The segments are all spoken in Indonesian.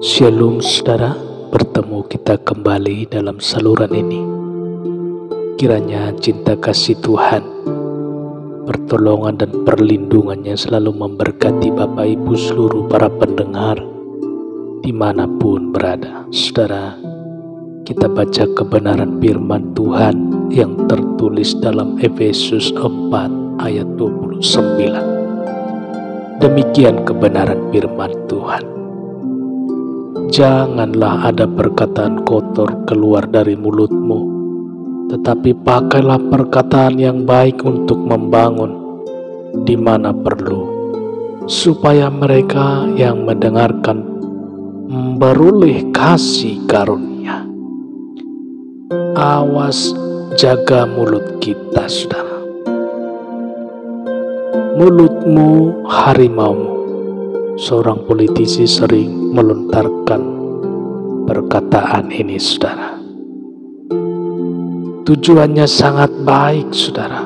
Shalom saudara, bertemu kita kembali dalam saluran ini. Kiranya cinta kasih Tuhan, pertolongan dan perlindungannya selalu memberkati Bapak Ibu seluruh para pendengar dimanapun berada. Saudara, kita baca kebenaran firman Tuhan yang tertulis dalam Efesus 4 ayat 29. Demikian kebenaran firman Tuhan. Janganlah ada perkataan kotor keluar dari mulutmu, tetapi pakailah perkataan yang baik untuk membangun di mana perlu, supaya mereka yang mendengarkan memperoleh kasih karunia. Awas, jaga mulut kita, saudara. Mulutmu harimaumu. Seorang politisi sering melontarkan perkataan ini, saudara. Tujuannya sangat baik, saudara.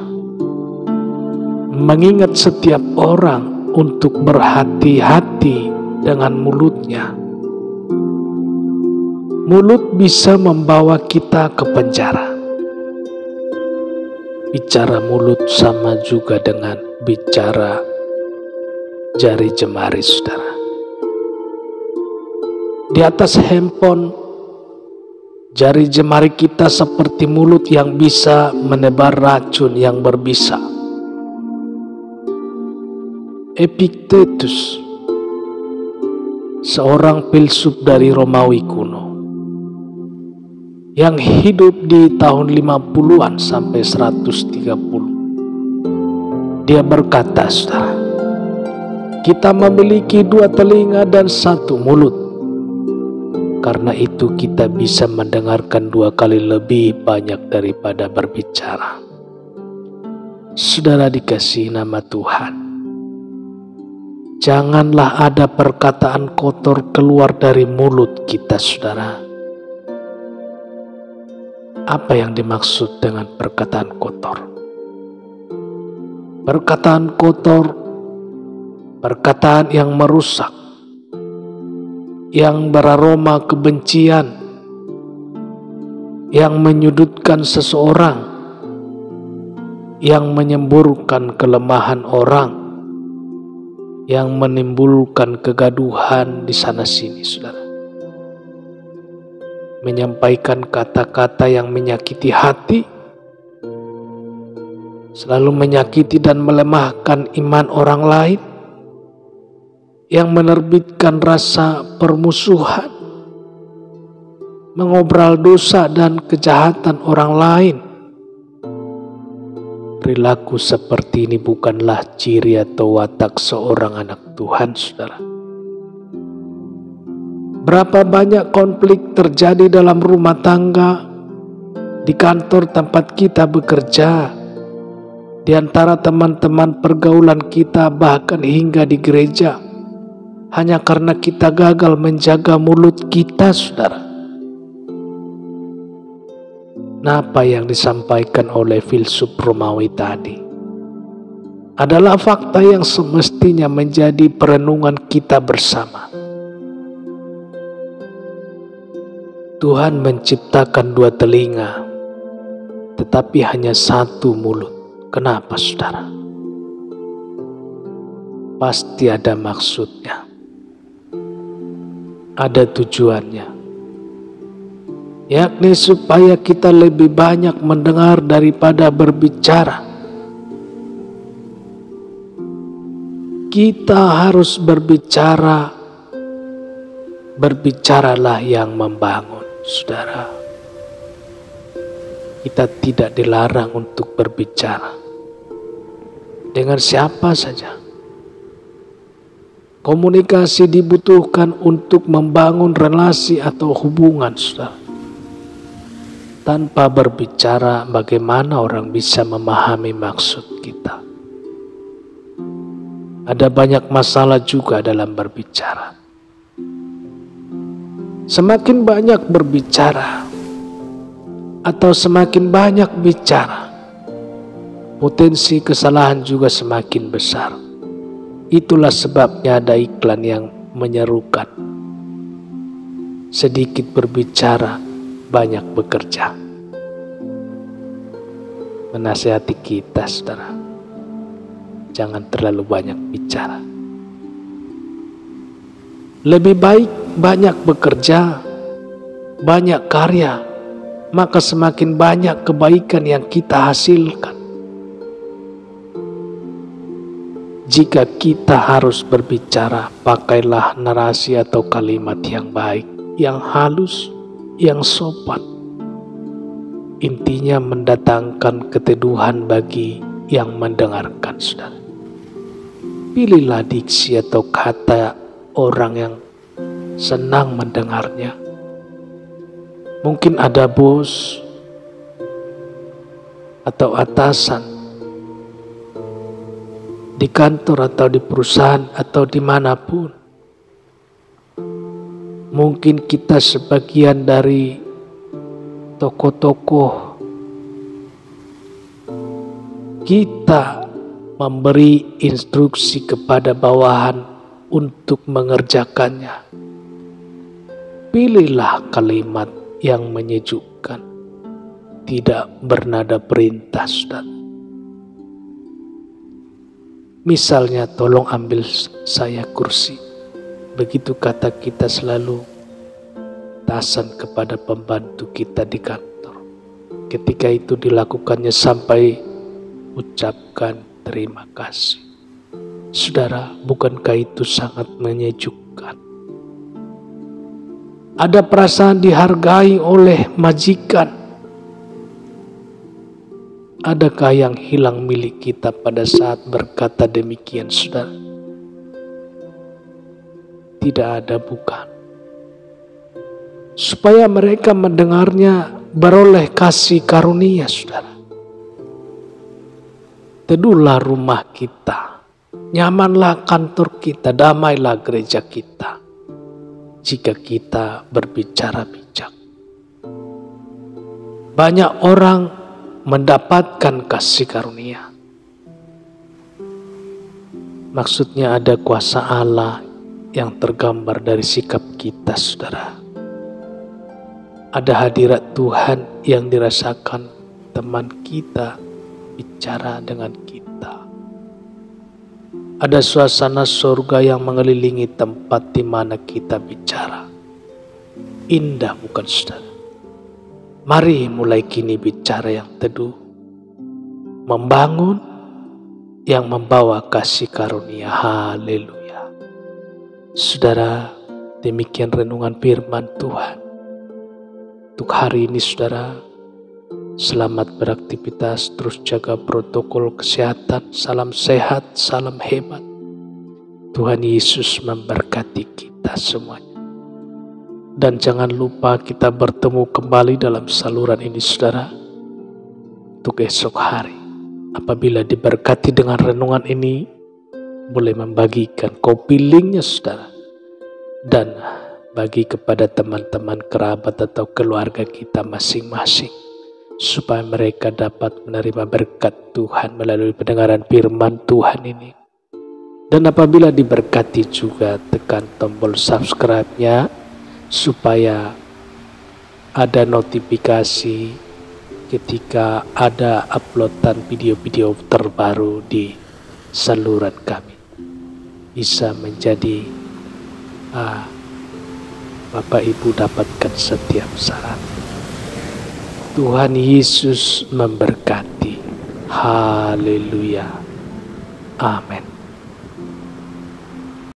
Mengingat setiap orang untuk berhati-hati dengan mulutnya. Mulut bisa membawa kita ke penjara. Bicara mulut sama juga dengan bicara jari jemari, saudara. Di atas handphone, jari jemari kita seperti mulut yang bisa menebar racun yang berbisa. Epictetus, seorang filsuf dari Romawi kuno, yang hidup di tahun 50-an sampai 130. Dia berkata, saudara, kita memiliki 2 telinga dan 1 mulut. Karena itu kita bisa mendengarkan 2 kali lebih banyak daripada berbicara. Saudara dikasihi nama Tuhan. Janganlah ada perkataan kotor keluar dari mulut kita, saudara. Apa yang dimaksud dengan perkataan kotor? Perkataan kotor, perkataan yang merusak, yang beraroma kebencian, yang menyudutkan seseorang, yang menyemburkan kelemahan orang, yang menimbulkan kegaduhan di sana-sini, saudara. Menyampaikan kata-kata yang menyakiti hati, selalu menyakiti dan melemahkan iman orang lain, yang menerbitkan rasa permusuhan, mengobrol dosa dan kejahatan orang lain. Perilaku seperti ini bukanlah ciri atau watak seorang anak Tuhan, saudara. Berapa banyak konflik terjadi dalam rumah tangga, di kantor tempat kita bekerja, di antara teman-teman pergaulan kita, bahkan hingga di gereja, hanya karena kita gagal menjaga mulut kita, saudara. Nah, apa yang disampaikan oleh filsuf Romawi tadi adalah fakta yang semestinya menjadi perenungan kita bersama. Tuhan menciptakan 2 telinga, tetapi hanya 1 mulut. Kenapa, saudara? Pasti ada maksudnya. Ada tujuannya, yakni supaya kita lebih banyak mendengar daripada berbicara. Kita harus berbicara, berbicaralah yang membangun, saudara. Kita tidak dilarang untuk berbicara dengan siapa saja. Komunikasi dibutuhkan untuk membangun relasi atau hubungan, saudara. Tanpa berbicara, bagaimana orang bisa memahami maksud kita? Ada banyak masalah juga dalam berbicara. Semakin banyak berbicara atau semakin banyak bicara, potensi kesalahan juga semakin besar. Itulah sebabnya ada iklan yang menyerukan, sedikit berbicara, banyak bekerja. Menasihati kita, saudara, jangan terlalu banyak bicara. Lebih baik banyak bekerja, banyak karya, maka semakin banyak kebaikan yang kita hasilkan. Jika kita harus berbicara, pakailah narasi atau kalimat yang baik, yang halus, yang sopan. Intinya mendatangkan keteduhan bagi yang mendengarkan, saudara. Pilihlah diksi atau kata orang yang senang mendengarnya. Mungkin ada bos atau atasan di kantor atau di perusahaan atau dimanapun. Mungkin kita sebagian dari tokoh-tokoh, kita memberi instruksi kepada bawahan untuk mengerjakannya. Pilihlah kalimat yang menyejukkan, tidak bernada perintah, saudara. Misalnya, tolong ambil saya kursi. Begitu kata kita selalu tasan kepada pembantu kita di kantor. Ketika itu dilakukannya sampai ucapkan terima kasih. Saudara, bukankah itu sangat menyejukkan? Ada perasaan dihargai oleh majikan. Adakah yang hilang milik kita pada saat berkata demikian, saudara? Tidak ada, bukan. Supaya mereka mendengarnya beroleh kasih karunia, saudara. Teduhlah rumah kita, nyamanlah kantor kita, damailah gereja kita, jika kita berbicara bijak. Banyak orang mendapatkan kasih karunia. Maksudnya ada kuasa Allah yang tergambar dari sikap kita, saudara. Ada hadirat Tuhan yang dirasakan teman kita bicara dengan kita. Ada suasana surga yang mengelilingi tempat di mana kita bicara. Indah, bukan, saudara? Mari mulai kini bicara yang teduh, membangun, yang membawa kasih karunia. Haleluya. Saudara, demikian renungan firman Tuhan. Untuk hari ini, saudara, selamat beraktivitas, terus jaga protokol kesehatan, salam sehat, salam hebat. Tuhan Yesus memberkati kita semuanya. Dan jangan lupa kita bertemu kembali dalam saluran ini, saudara, untuk esok hari. Apabila diberkati dengan renungan ini, boleh membagikan kopi linknya, saudara, dan bagi kepada teman-teman, kerabat, atau keluarga kita masing-masing, supaya mereka dapat menerima berkat Tuhan melalui pendengaran firman Tuhan ini. Dan apabila diberkati juga, tekan tombol subscribe-nya, supaya ada notifikasi ketika ada uploadan video-video terbaru di saluran kami. Bisa menjadi Bapak Ibu dapatkan setiap saat. Tuhan Yesus memberkati. Haleluya. Amin.